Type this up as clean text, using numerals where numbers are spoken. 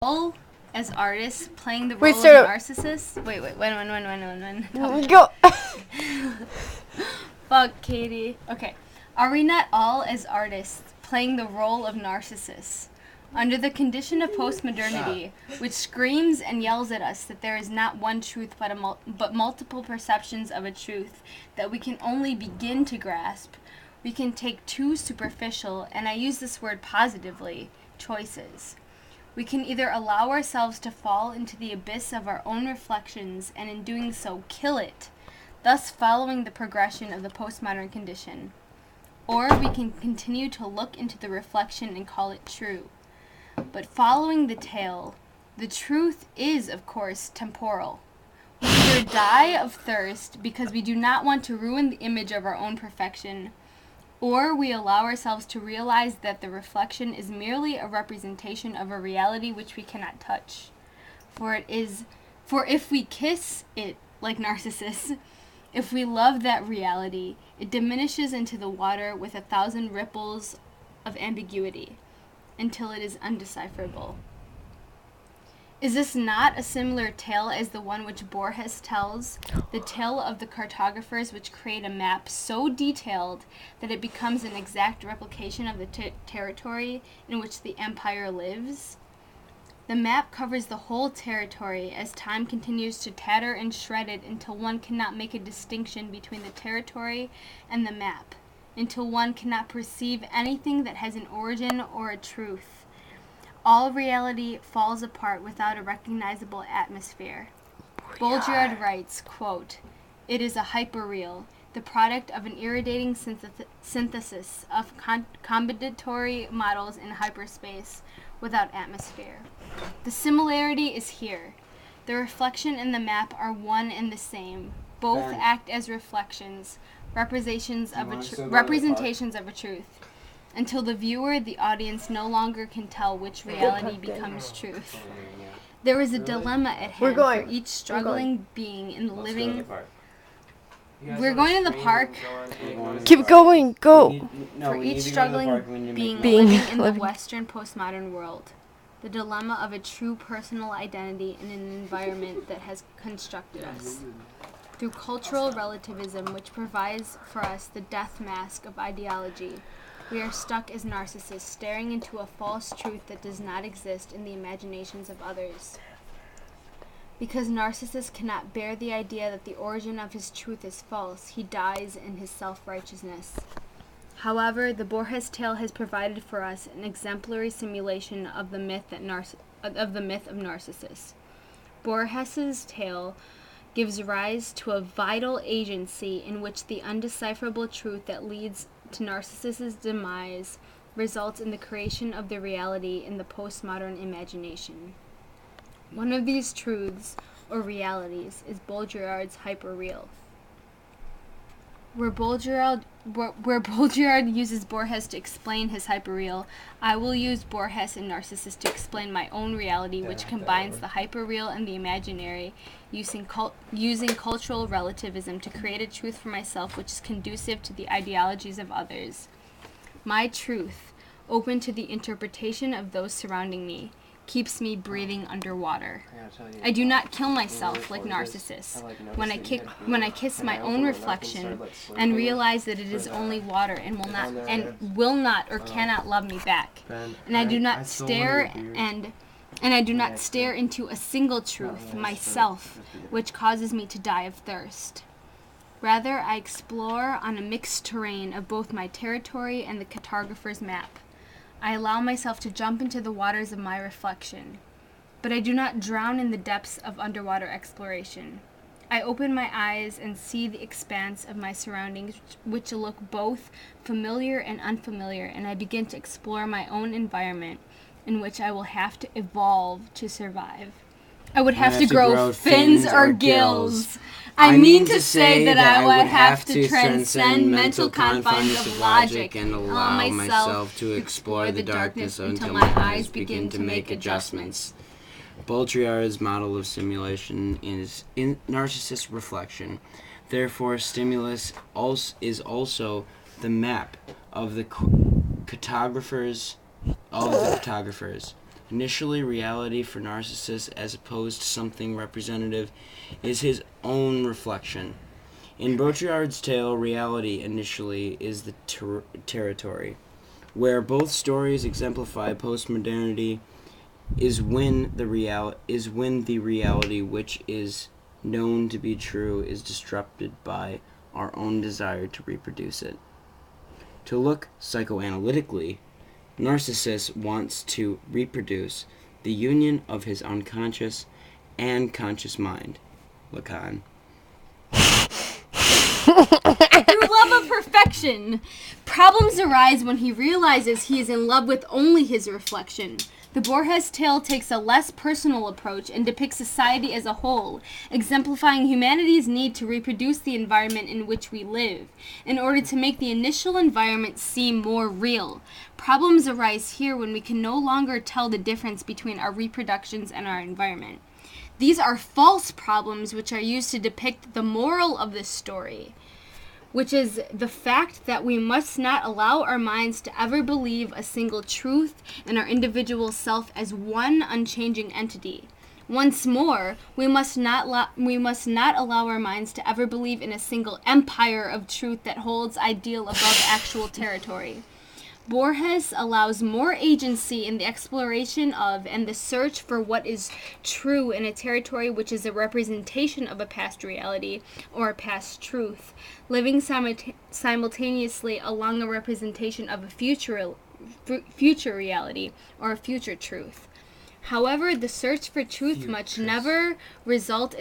role as artists playing the role Wait, of Sarah. narcissists? Wait, when. Go. Fuck, Katie. Okay. Are we not all, as artists, playing the role of narcissists? Under the condition of postmodernity, which screams and yells at us that there is not one truth but multiple perceptions of a truth that we can only begin to grasp, we can take two superficial, and I use this word positively, choices. We can either allow ourselves to fall into the abyss of our own reflections and in doing so kill it, thus following the progression of the postmodern condition, or we can continue to look into the reflection and call it true. But following the tale, the truth is, of course, temporal. We either die of thirst because we do not want to ruin the image of our own perfection, or we allow ourselves to realize that the reflection is merely a representation of a reality which we cannot touch. For if we kiss it like Narcissus, if we love that reality, it diminishes into the water with 1,000 ripples of ambiguity, until it is undecipherable. Is this not a similar tale as the one which Borges tells, the tale of the cartographers which create a map so detailed that it becomes an exact replication of the territory in which the empire lives? The map covers the whole territory as time continues to tatter and shred it until one cannot make a distinction between the territory and the map, until one cannot perceive anything that has an origin or a truth. All reality falls apart without a recognizable atmosphere. Baudrillard writes, quote, "It is a hyperreal, the product of an irritating synthesis of combinatory models in hyperspace without atmosphere. The similarity is here. The reflection and the map are one and the same. Both act as reflections, representations of a truth. Until the viewer, the audience, no longer can tell which reality becomes truth. There is a dilemma at hand for each struggling being in the living." We're going to the park. Keep going. Go. For each struggling being living in the Western postmodern world. The dilemma of a true personal identity in an environment that has constructed us. Through cultural relativism, which provides for us the death mask of ideology, we are stuck as narcissists, staring into a false truth that does not exist in the imaginations of others. Because Narcissus cannot bear the idea that the origin of his truth is false, he dies in his self-righteousness. However, the Borges tale has provided for us an exemplary simulation of the myth of Narcissus. Borges's tale gives rise to a vital agency in which the undecipherable truth that leads to Narcissus's demise results in the creation of the reality in the postmodern imagination. One of these truths, or realities, is Baudrillard's hyperreal. Where Baudrillard uses Borges to explain his hyperreal, I will use Borges and Narcissus to explain my own reality, which combines the hyperreal and the imaginary, using cultural relativism to create a truth for myself which is conducive to the ideologies of others. My truth, open to the interpretation of those surrounding me, keeps me breathing underwater. I do not kill myself like Narcissus when I kiss my own reflection and realize that it is only water and will not or cannot love me back. And I do not stare into a single truth, myself, which causes me to die of thirst. Rather, I explore on a mixed terrain of both my territory and the cartographer's map. I allow myself to jump into the waters of my reflection, but I do not drown in the depths of underwater exploration. I open my eyes and see the expanse of my surroundings, which look both familiar and unfamiliar, and I begin to explore my own environment, in which I will have to evolve to survive. I would have to grow fins or gills. I mean to say that I would have to transcend mental confines of logic and allow myself to explore the darkness until my eyes begin to make adjustments. Baudrillard's model of simulation is narcissist reflection. Therefore, stimulus is also the map of the cartographers. Initially, reality for Narcissus, as opposed to something representative, is his own reflection. In Baudrillard's tale, reality initially is the territory. Where both stories exemplify postmodernity is when the reality which is known to be true is disrupted by our own desire to reproduce it. To look psychoanalytically, Narcissus wants to reproduce the union of his unconscious and conscious mind. Lacan. Through love of perfection, problems arise when he realizes he is in love with only his reflection. The Borges tale takes a less personal approach and depicts society as a whole, exemplifying humanity's need to reproduce the environment in which we live, in order to make the initial environment seem more real. Problems arise here when we can no longer tell the difference between our reproductions and our environment. These are false problems which are used to depict the moral of this story, which is the fact that we must not allow our minds to ever believe a single truth and our individual self as one unchanging entity. Once more, we must not allow our minds to ever believe in a single empire of truth that holds ideal above actual territory. Borges allows more agency in the exploration of and the search for what is true in a territory which is a representation of a past reality or a past truth, living simultaneously along a representation of a future reality or a future truth. However, the search for truth must never result in